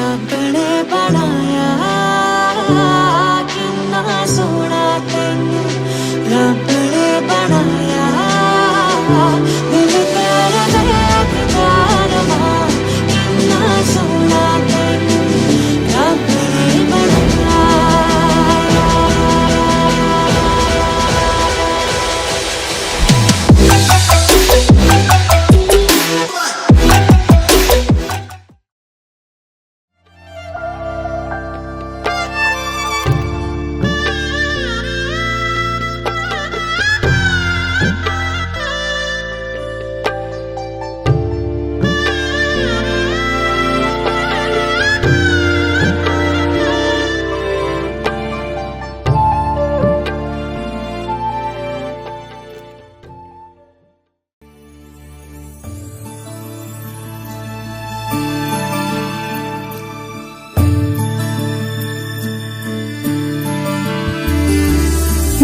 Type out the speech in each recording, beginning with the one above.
रबड़े बनाया किन्ना सोना तेनू रबड़े बनाया दिल तेरे देख जारवा किन्ना सोना तेनू रबड़े बनाया।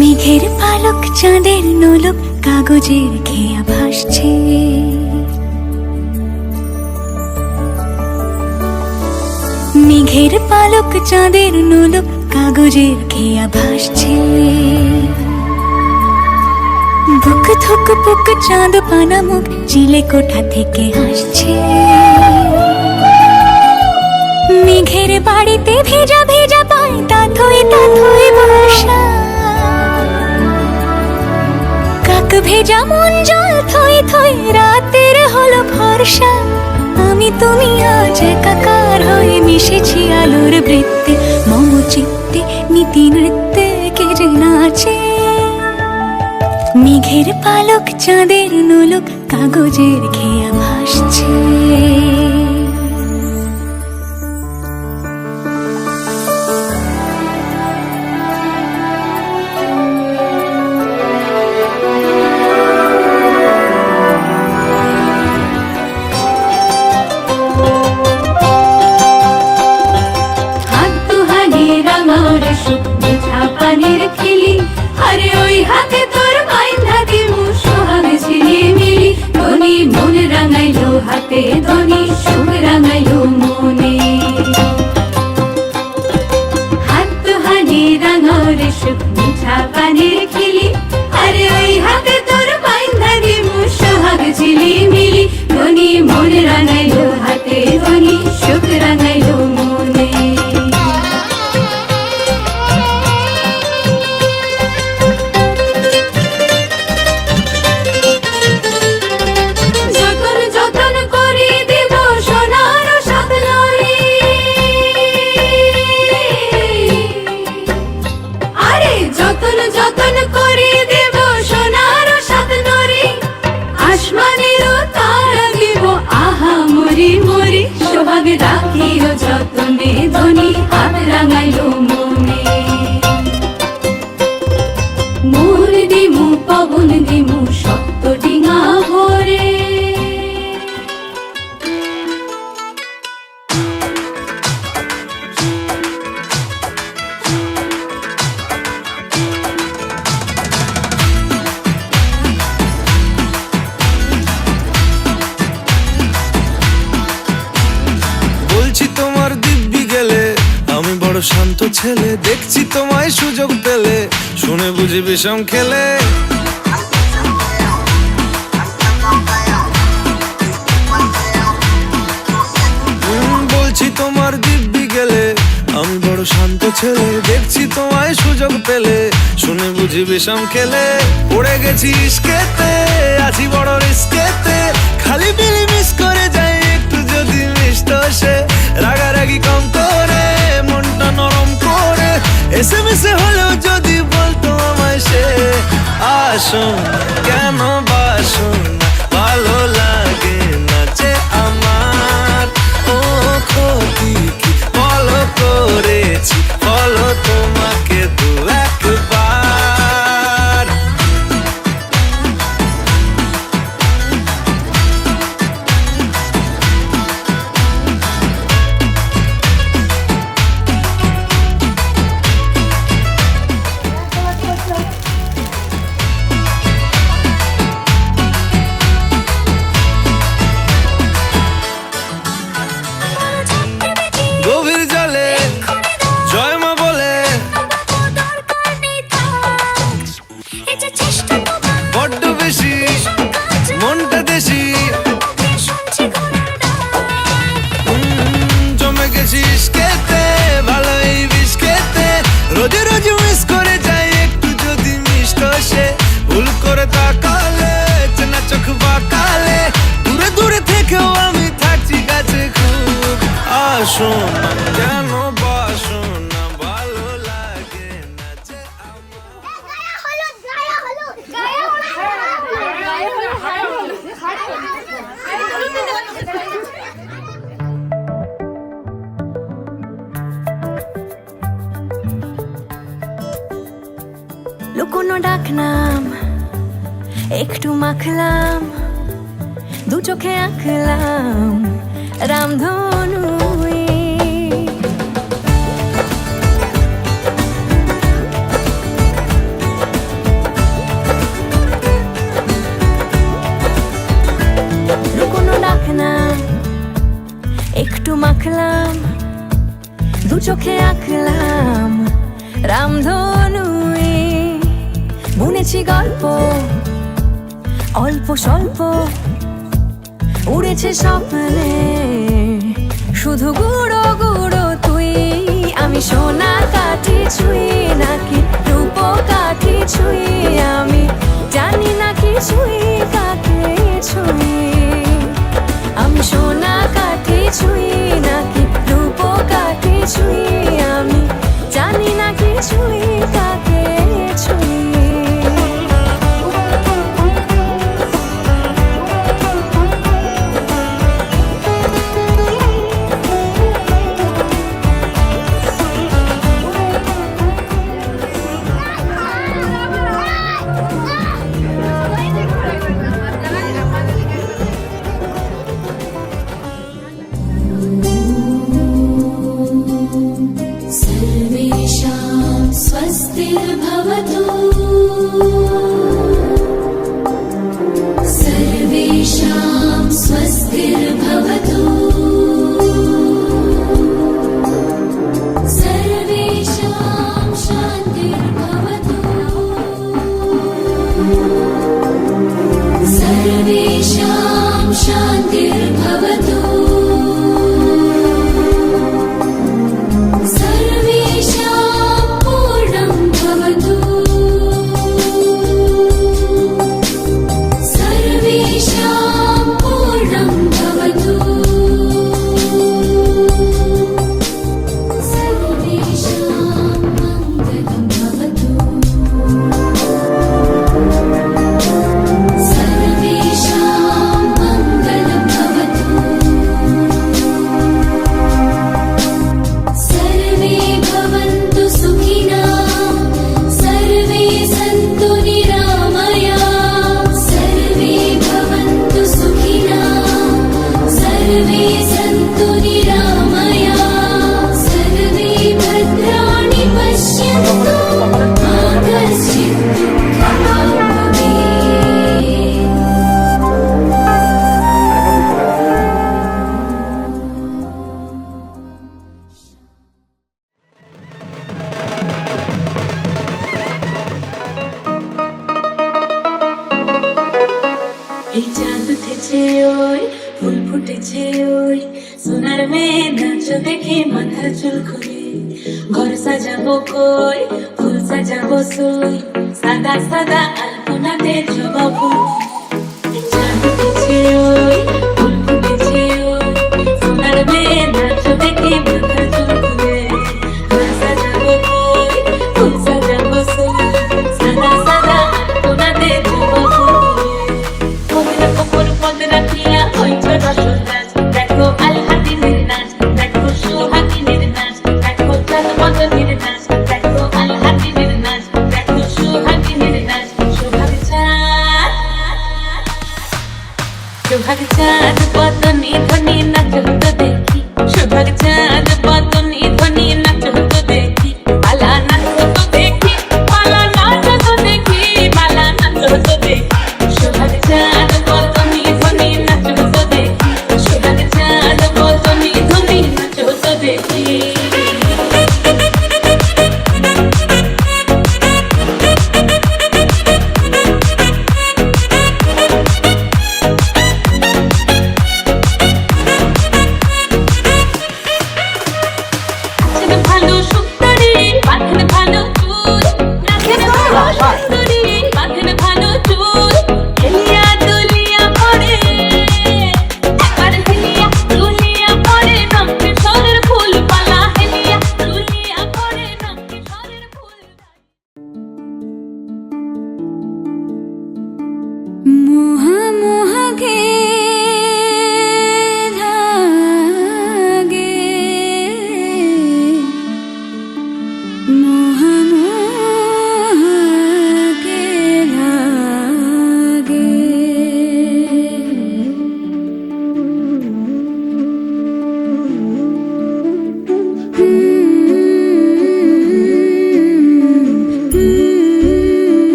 মেঘের পালক চাঁদের নোলক কাগজের খেয়া ভাসছে, মেঘের পালক চাঁদের নোলক কাগজের খেয়া ভাসছে। বুক থুক বুক চাঁদ পানা মুখ চিলে কোঠা থেকে হাসছে। মেঘের বাড়িতে ভেজা ভেজা পায় তাথই তাথই বর্ষা, কাক ভেজা মন জল থই থই রাতের হলো ভরসা। আমি তুমি আজ একাকার হয়ে মিশেছি আলোর বৃত্তে, মম চিত্তে নীতি নৃত্যে কে যে নাচে। মেঘের পালক চাঁদের নোলক কাগজের খেয়া ভাসছে। হাতে তোর বাইন্ধা দিমু সোহাগ ঝিলি মিলি, ধনী মন রাঙাইলো হাতে ধনী সুখ রাঙাইলো মনে। হাত দুহানি রাঙাও রে সুখ মিঠা পানির খিলি, আরে ওই হাতে তোর বাইন্ধা দিমু সোহাগ ঝিলি মিলি, ধনী মন রাঙাইলো হাতে ধনী সুখ রাঙাইলো মনে। সোহাগ রাখিও যতনে ধনী হাত রাঙাইলো মনে। মোর দিমু পবন দিমু সপ্ত ডিঙা ভরে, শান্ত ছেলে দেখছি তোমায় সুযোগ পেলে, শুনে বুঝি বিষম খেলে। বলছি তোমার দিব্যি গেলে আমি বড় শান্ত ছেলে, দেখছি তোমায় সুযোগ পেলে, শুনে বুঝি বিষম খেলে। পড়ে গেছি ইস্কেতে আছি বড় রিস্কেতে, খালি বিলি মিস করে যাই একটু যদি মিষ্ট সে। রাগারাগি কম করে মনটা নরম করে, এসএমএসে হলেও যদি বলতো আমায় সে। আসুন কেন বাসুন ভালো লাগে না যে আমার, ও ক্ষতি কি বলো করেছি বলো তোমাকে দু একবার। কেন বাসো না ভালো লাগে না যে আমার। লুকোনো ডাকনাম একটু মাখলাম, দু চোখে আঁকলাম রামধনু। লুকোনো ডাকনাম একটু মাখলাম, দু চোখে আঁকলাম রামধনু। বুনেছি গল্প অল্প স্বল্প, উড়েছে স্বপ্নে শুধু গুঁড়ো গুঁড়ো তুই। আমি সোনা কাঠি ছুঁই নাকি রূপ কাঠি ছুঁই, আমি জানি না কি ছুঁই কাকে ছুঁই। আমি সোনা কাঠি ছুঁই নাকি রূপ কাঠি ছুঁই, আমি জানি না কি ছুঁই কাকে ছুঁই। स्वस्तिर्भवतु सर्वेषां स्वस्तिर्भवतु सर्वेषां शान्तिर्भवतु सर्वेषां शान्तिर्भवतु এই চাঁদ উঠেছে ওই ফুল ফুটেছে ওই সোনার মেয়ে নাচ দেখে মাথার চুল খুলে ঘর সাজাবো কই ফুল সাজাবো সই সাদা সাদা আলপনাতে জবা ফুল। এই চাঁদ উঠেছে ওই ফুল ফুটেছে ওই সোনার মেয়ে নাচ দেখে মাথার চুল খুলে ঘর সাজাবো কই ফুল সাজাবো সই সাদা সাদা আলপনাতে জবা ফুল। দেখো আলহাদিনের নাচ, দেখো সোহাগিনের নাচ, দেখো চাঁদমদনের নাচ, দেখো আলহাদিনের নাচ, দেখো সোহাগিনের নাচ। সোহাগ চাঁদ বদনি ধ্বনি নাচ হতো দেখি, সোহাগ চাঁদ বদনি ধ্বনি নাচ হতো দেখি, পালা নাচ হতো দেখি, পালা নাচ হতো দেখি, পালা নাচ হতো দেখি। সোহাগ চাঁদ বদনি ধ্বনি নাচ হতো দেখি, সোহাগ চাঁদ বদনি ধ্বনি নাচ হতো দেখি। ভালো সুন্দরী বাঁধেন ভালো চুল, নাচেন ভালো সুন্দরী বাঁধেন ভালো চুল, হেলিয়া দুলিয়া পরে একবার হেলিয়া দুলিয়া পরে রক্তে সরের ফুল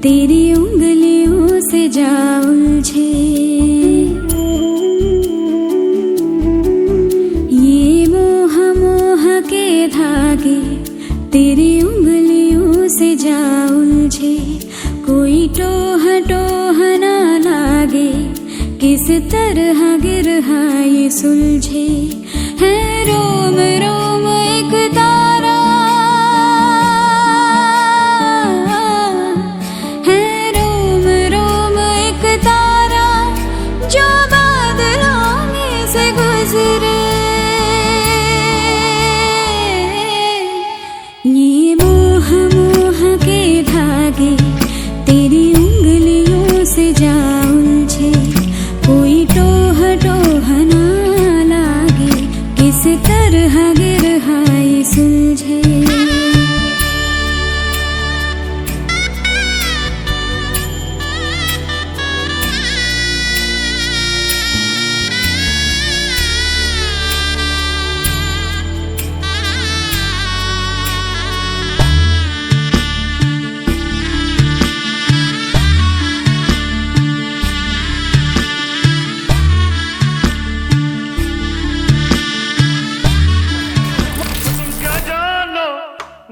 तेरी उंगलियों से जा उलझे ये मोह मोह के धागे, तेरी उंगलियों से जा उलझे। कोई टोह टोह ना लागे, किस तरह गिरहा ये सुलझे। है रोम रोम एक तारा, है रोम रोम एक तारा जो बादलों में से गुजरे। ये मोह मोह के धागे, तेरी उंगलियों से जा उलझे। कोई टोह टोह ना लागे, किस तरह गिरहा ये सुलझे।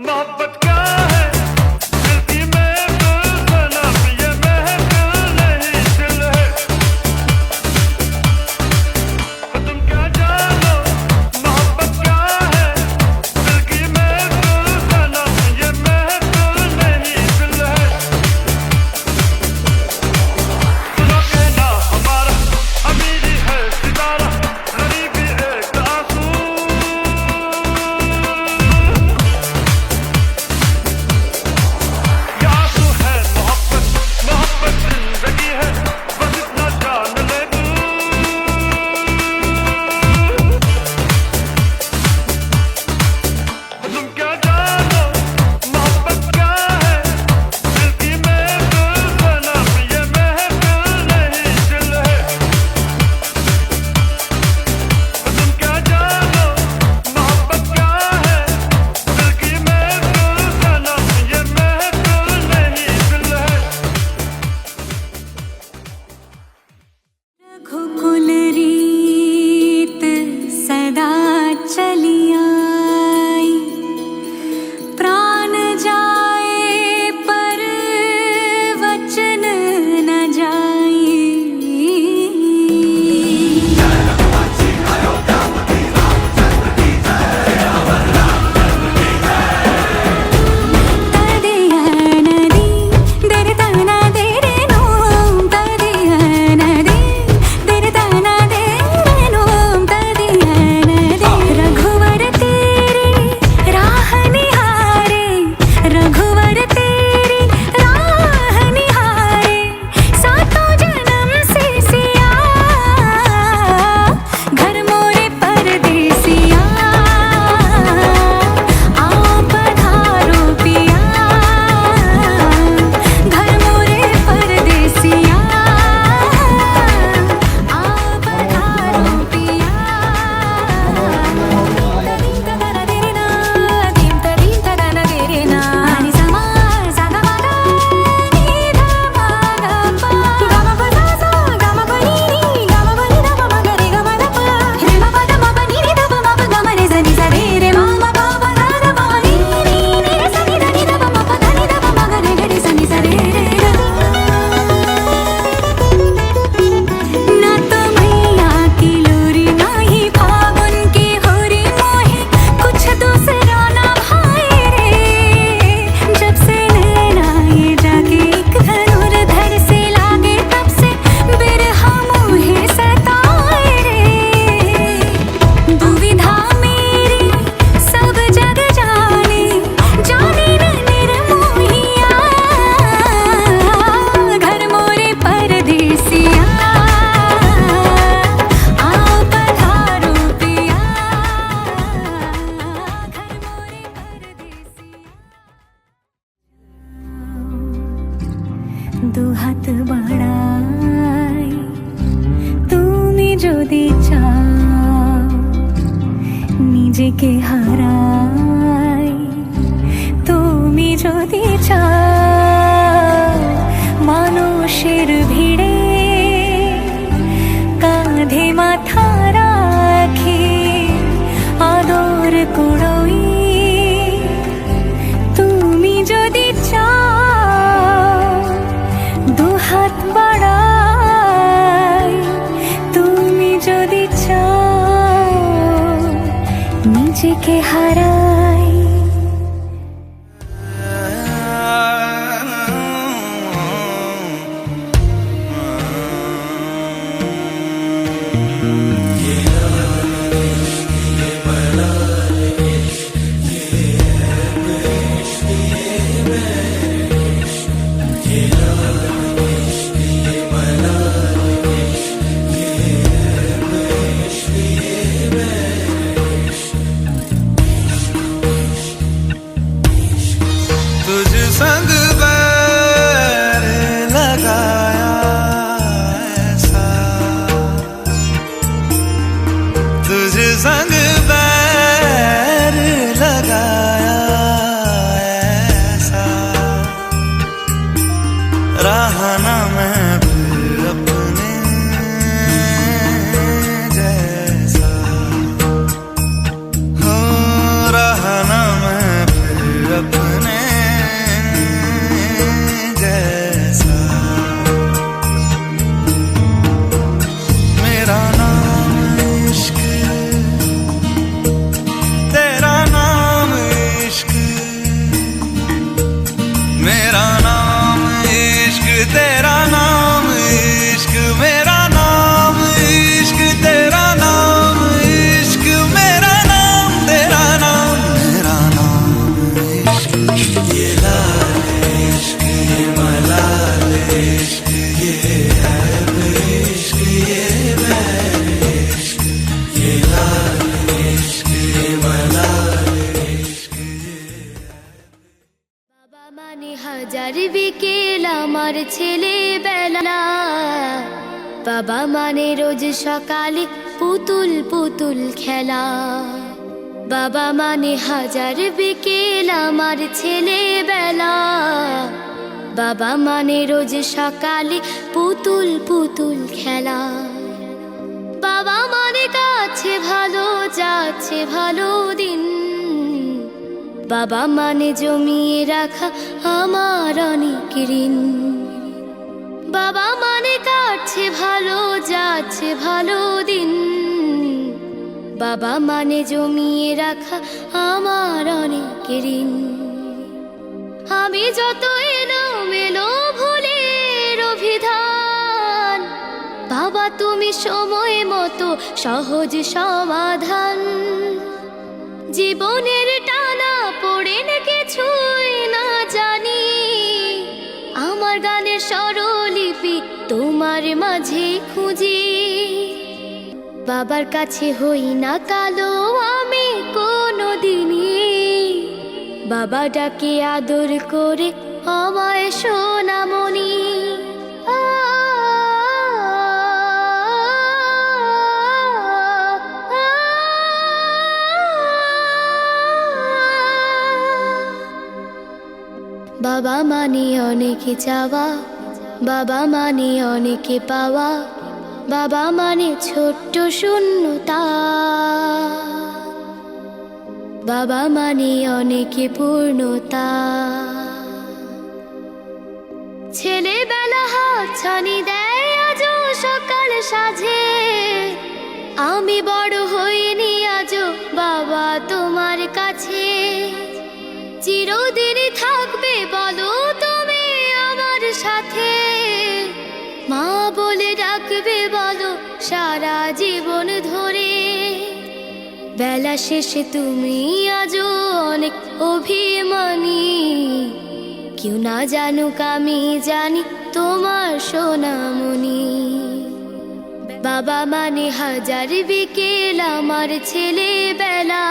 मोहब्बत क्या है दिल की महफिल सनम, ये महफिल नहीं दिल है। तुम क्या जानो मोहब्बत क्या है दिल की महफिल सनम, ये महफिल नहीं दिल है। सुनो कहना हमारा अमीरी है सितारा, गरीबी एक आंसू। দুহাত বাড়াই তুমি যদি চাও, নিজেকে হারাই তুমি যদি চাও। নিজেকে হারাই। तुझ संग बैर लगाया ऐसा, तुझ संग बैर लगाया ऐसा, रहा ना मैं फिर अपने जैसा, हो रहा ना मैं फिर अपने जैसा। मेरा नाम इश्क, तेरा नाम इश्क, मेरा नाम इश्क, तेरा नाम इश्क, मेरा नाम इश्क, तेरा नाम इश्क, मेरा नाम तेरा नाम, मेरा नाम इश्क। ये लाल इश्क, ये मलाल इश्क, ये ऐब इश्क, ये बैर इश्क, ये लाल इश्क, ये मलाल इश्क, বাবা মানে হাজার বিকেল আমার ছেলেবেলা, বাবা মানে রোজ সকালে পুতুল পুতুল খেলা। বাবা মানে হাজার বিকেল আমার ছেলেবেলা, বাবা মানে রোজ সকালে পুতুল পুতুল খেলা। বাবা মানে কাছে ভালো যাচ্ছে ভালো দিন, বাবা মানে জমিয়ে রাখা আমার অনেক ঋণ। বাবা মানে কাটছে ভালো যাচ্ছে ভালো দিন, বাবা মানে জমিয়ে রাখা আমার অনেক ঋণ। আমি যত এলোমেলো ভুলের অভিধান, বাবা তুমি সময় মতো সহজ সমাধান। জীবনের টানা পড়েন কিছুই না জানি, আমার গানের স্বরলিপি তোমার মাঝে খুঁজি। বাবার কাছে হই না কালো আমি কোনো দিনই, বাবা ডাকে আদর করে আমায় সোনামণি। বাবা মানে অনেকে চাওয়া, বাবা মানে অনেকে পাওয়া, বাবা মানে ছোট্ট শূন্যতা, বাবা মানে অনেকে পূর্ণতা। ছেলেবেলা হাতছানি দেয় আজও সকাল সাজে, আমি বড় হইনি আজও বাবা তোমার কাছে। চিরদিনই থাকবে বলো তুমি আমার সাথে, মা বলে ডাকবে বলো সারা জীবন ধরে। বেলা শেষে তুমি আজও অনেক অভিমানী, কেউ না জানুক আমি জানি তোমার সোনামণি। বাবা মানে হাজার বিকেল আমার ছেলেবেলা,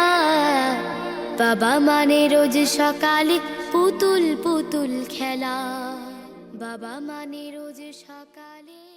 বাবা মানে রোজ সকালে পুতুল পুতুল খেলা, বাবা মানে রোজ সকালে।